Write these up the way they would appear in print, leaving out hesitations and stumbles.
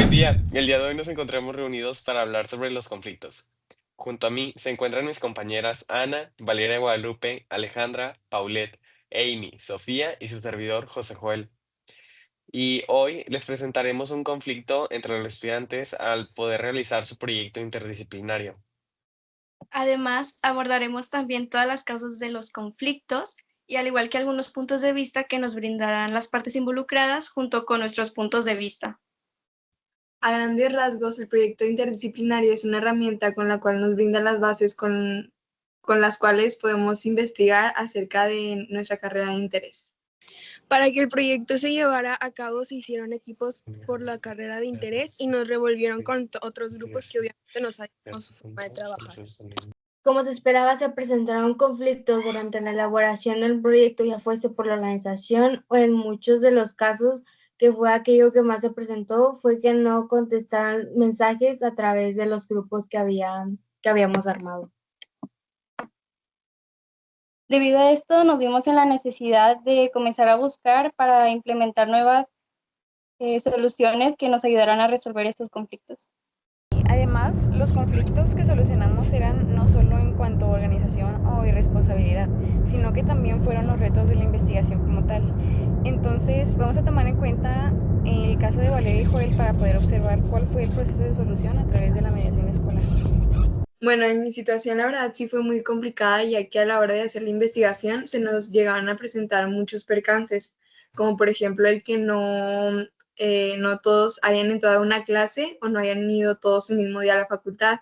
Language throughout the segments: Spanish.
Buen día. El día de hoy nos encontramos reunidos para hablar sobre los conflictos. Junto a mí se encuentran mis compañeras Ana, Valeria Guadalupe, Alejandra, Paulette, Amy, Sofía y su servidor José Joel. Y hoy les presentaremos un conflicto entre los estudiantes al poder realizar su proyecto interdisciplinario. Además, abordaremos también todas las causas de los conflictos y al igual que algunos puntos de vista que nos brindarán las partes involucradas junto con nuestros puntos de vista. A grandes rasgos, el proyecto interdisciplinario es una herramienta con la cual nos brinda las bases con las cuales podemos investigar acerca de nuestra carrera de interés. Para que el proyecto se llevara a cabo, se hicieron equipos por la carrera de interés y nos revolvieron con otros grupos que obviamente nos ayudaron su forma de trabajar. Como se esperaba, se presentaron conflictos durante la elaboración del proyecto, ya fuese por la organización o en muchos de los casos, que fue aquello que más se presentó, fue que no contestaran mensajes a través de los grupos que habíamos armado. Debido a esto, nos vimos en la necesidad de comenzar a buscar para implementar nuevas soluciones que nos ayudaran a resolver estos conflictos. Además, los conflictos que solucionamos eran no solo en cuanto a organización o irresponsabilidad, sino que también fueron los retos de la investigación como tal. Entonces, vamos a tomar en cuenta el caso de Valeria y Joel para poder observar cuál fue el proceso de solución a través de la mediación escolar. Bueno, en mi situación la verdad sí fue muy complicada, ya que a la hora de hacer la investigación se nos llegaban a presentar muchos percances, como por ejemplo el que no todos hayan entrado a una clase o no hayan ido todos el mismo día a la facultad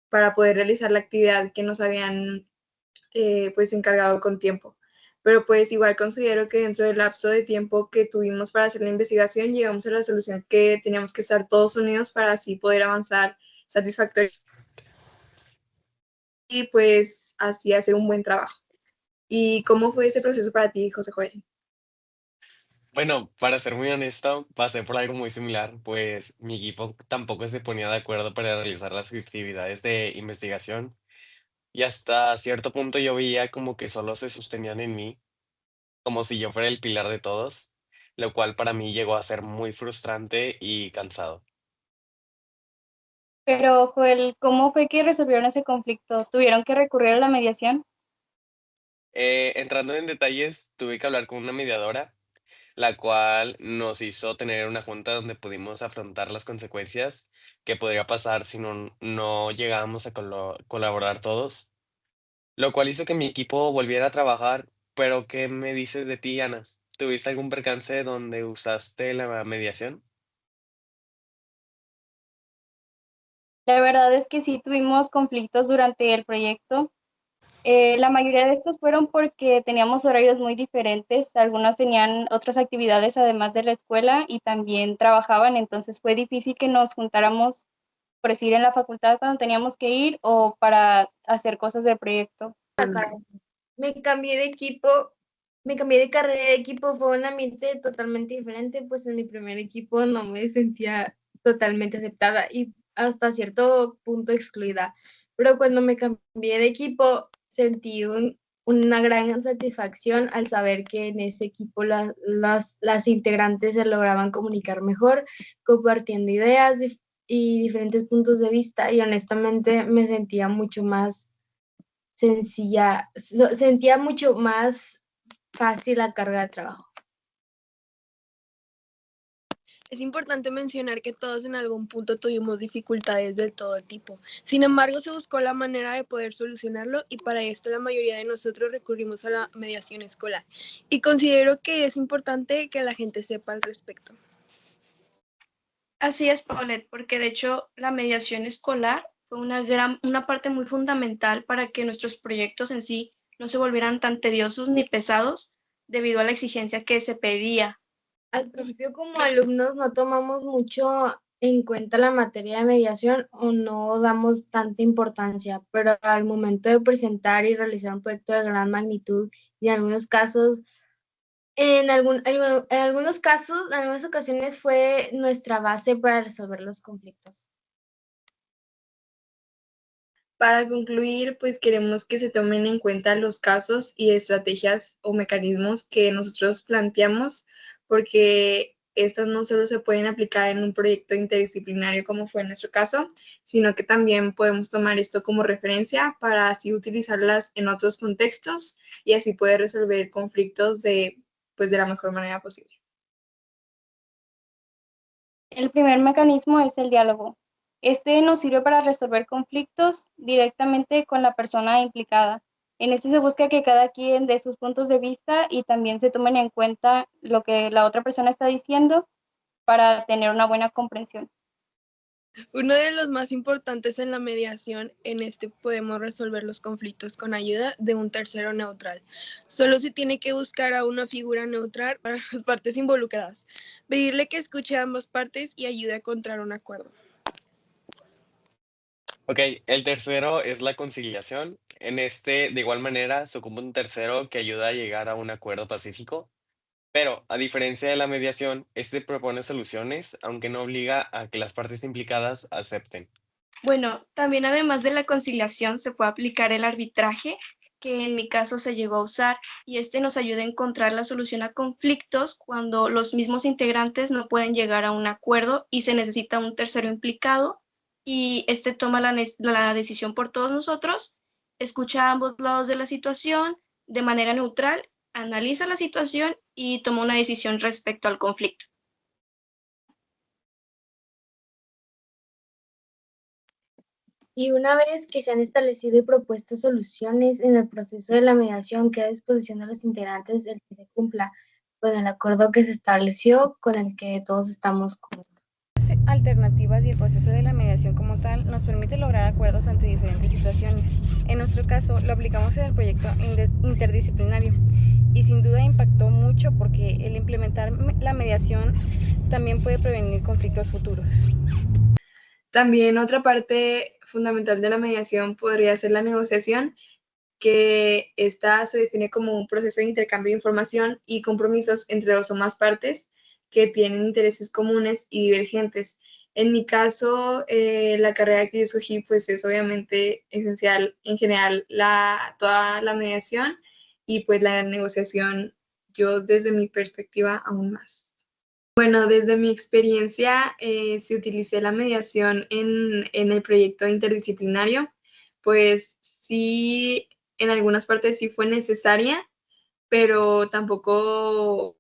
para poder realizar la actividad que nos habían pues encargado con tiempo. Pero pues igual considero que dentro del lapso de tiempo que tuvimos para hacer la investigación llegamos a la solución que teníamos que estar todos unidos para así poder avanzar satisfactoriamente y pues así hacer un buen trabajo. ¿Y cómo fue ese proceso para ti, José Joel? Bueno, para ser muy honesto, pasé por algo muy similar, pues mi equipo tampoco se ponía de acuerdo para realizar las actividades de investigación y hasta cierto punto yo veía como que solo se sostenían en mí como si yo fuera el pilar de todos, lo cual para mí llegó a ser muy frustrante y cansado. Pero, Joel, ¿cómo fue que resolvieron ese conflicto? ¿Tuvieron que recurrir a la mediación? Entrando en detalles, tuve que hablar con una mediadora, la cual nos hizo tener una junta donde pudimos afrontar las consecuencias que podría pasar si no llegábamos a colaborar todos, lo cual hizo que mi equipo volviera a trabajar. Pero, ¿qué me dices de ti, Ana? ¿Tuviste algún percance donde usaste la mediación? La verdad es que sí tuvimos conflictos durante el proyecto. La mayoría de estos fueron porque teníamos horarios muy diferentes. Algunos tenían otras actividades además de la escuela y también trabajaban, entonces fue difícil que nos juntáramos, por decir, en la facultad cuando teníamos que ir o para hacer cosas del proyecto. Me cambié de equipo, me cambié de carrera de equipo, fue un ambiente totalmente diferente, pues en mi primer equipo no me sentía totalmente aceptada y hasta cierto punto excluida, pero cuando me cambié de equipo sentí una gran satisfacción al saber que en ese equipo las integrantes se lograban comunicar mejor, compartiendo ideas y diferentes puntos de vista y honestamente me sentía mucho más sencilla, sentía mucho más fácil la carga de trabajo. Es importante mencionar que todos en algún punto tuvimos dificultades de todo tipo. Sin embargo, se buscó la manera de poder solucionarlo y para esto la mayoría de nosotros recurrimos a la mediación escolar. Y considero que es importante que la gente sepa al respecto. Así es, Paulette, porque de hecho la mediación escolar fue una parte muy fundamental para que nuestros proyectos en sí no se volvieran tan tediosos ni pesados debido a la exigencia que se pedía. Al principio como alumnos no tomamos mucho en cuenta la materia de mediación o no damos tanta importancia, pero al momento de presentar y realizar un proyecto de gran magnitud y en algunos casos, en algunos casos, en algunas ocasiones fue nuestra base para resolver los conflictos. Para concluir, pues queremos que se tomen en cuenta los casos y estrategias o mecanismos que nosotros planteamos, porque estas no solo se pueden aplicar en un proyecto interdisciplinario como fue en nuestro caso, sino que también podemos tomar esto como referencia para así utilizarlas en otros contextos y así poder resolver conflictos pues, de la mejor manera posible. El primer mecanismo es el diálogo. Este nos sirve para resolver conflictos directamente con la persona implicada. En este se busca que cada quien dé sus puntos de vista y también se tomen en cuenta lo que la otra persona está diciendo para tener una buena comprensión. Uno de los más importantes en la mediación, en este podemos resolver los conflictos con ayuda de un tercero neutral. Solo se tiene que buscar a una figura neutral para las partes involucradas, pedirle que escuche a ambas partes y ayude a encontrar un acuerdo. Ok, el tercero es la conciliación. En este, de igual manera, se ocupa un tercero que ayuda a llegar a un acuerdo pacífico. Pero, a diferencia de la mediación, este propone soluciones, aunque no obliga a que las partes implicadas acepten. Bueno, también además de la conciliación se puede aplicar el arbitraje, que en mi caso se llegó a usar, y este nos ayuda a encontrar la solución a conflictos cuando los mismos integrantes no pueden llegar a un acuerdo y se necesita un tercero implicado, y este toma la decisión por todos nosotros, escucha a ambos lados de la situación de manera neutral, analiza la situación y toma una decisión respecto al conflicto. Y una vez que se han establecido y propuesto soluciones en el proceso de la mediación, queda a disposición de los integrantes el que se cumpla con el acuerdo que se estableció, con el que todos estamos cómodos. Alternativas y el proceso de la mediación como tal nos permite lograr acuerdos ante diferentes situaciones. En nuestro caso, lo aplicamos en el proyecto interdisciplinario y sin duda impactó mucho porque el implementar la mediación también puede prevenir conflictos futuros. También otra parte fundamental de la mediación podría ser la negociación, que esta se define como un proceso de intercambio de información y compromisos entre dos o más partes que tienen intereses comunes y divergentes. En mi caso, la carrera que yo escogí, pues es obviamente esencial en general toda la mediación y pues la negociación, yo desde mi perspectiva aún más. Bueno, desde mi experiencia, si utilicé la mediación en el proyecto interdisciplinario, pues sí, en algunas partes sí fue necesaria, pero tampoco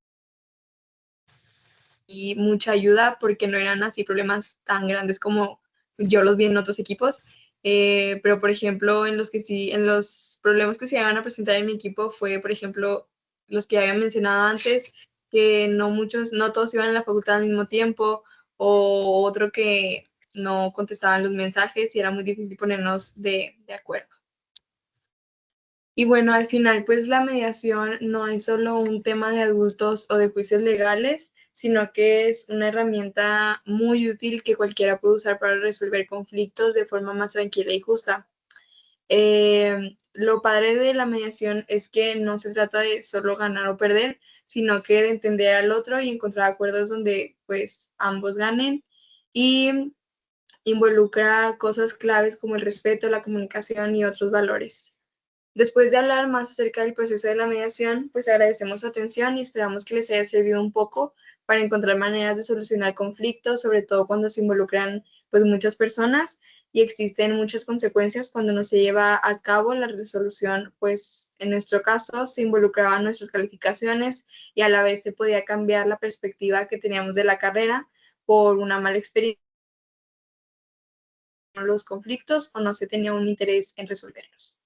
y mucha ayuda porque no eran así problemas tan grandes como yo los vi en otros equipos. Pero, por ejemplo, en los problemas que se iban a presentar en mi equipo fue, por ejemplo, los que había mencionado antes, que no todos iban a la facultad al mismo tiempo, o otro que no contestaban los mensajes y era muy difícil ponernos de acuerdo. Y bueno, al final, pues la mediación no es solo un tema de adultos o de juicios legales, sino que es una herramienta muy útil que cualquiera puede usar para resolver conflictos de forma más tranquila y justa. Lo padre de la mediación es que no se trata de solo ganar o perder, sino que de entender al otro y encontrar acuerdos donde pues ambos ganen, y involucra cosas claves como el respeto, la comunicación y otros valores. Después de hablar más acerca del proceso de la mediación, pues agradecemos su atención y esperamos que les haya servido un poco para encontrar maneras de solucionar conflictos, sobre todo cuando se involucran pues muchas personas y existen muchas consecuencias cuando no se lleva a cabo la resolución. Pues en nuestro caso se involucraban nuestras calificaciones y a la vez se podía cambiar la perspectiva que teníamos de la carrera por una mala experiencia en los conflictos o no se tenía un interés en resolverlos.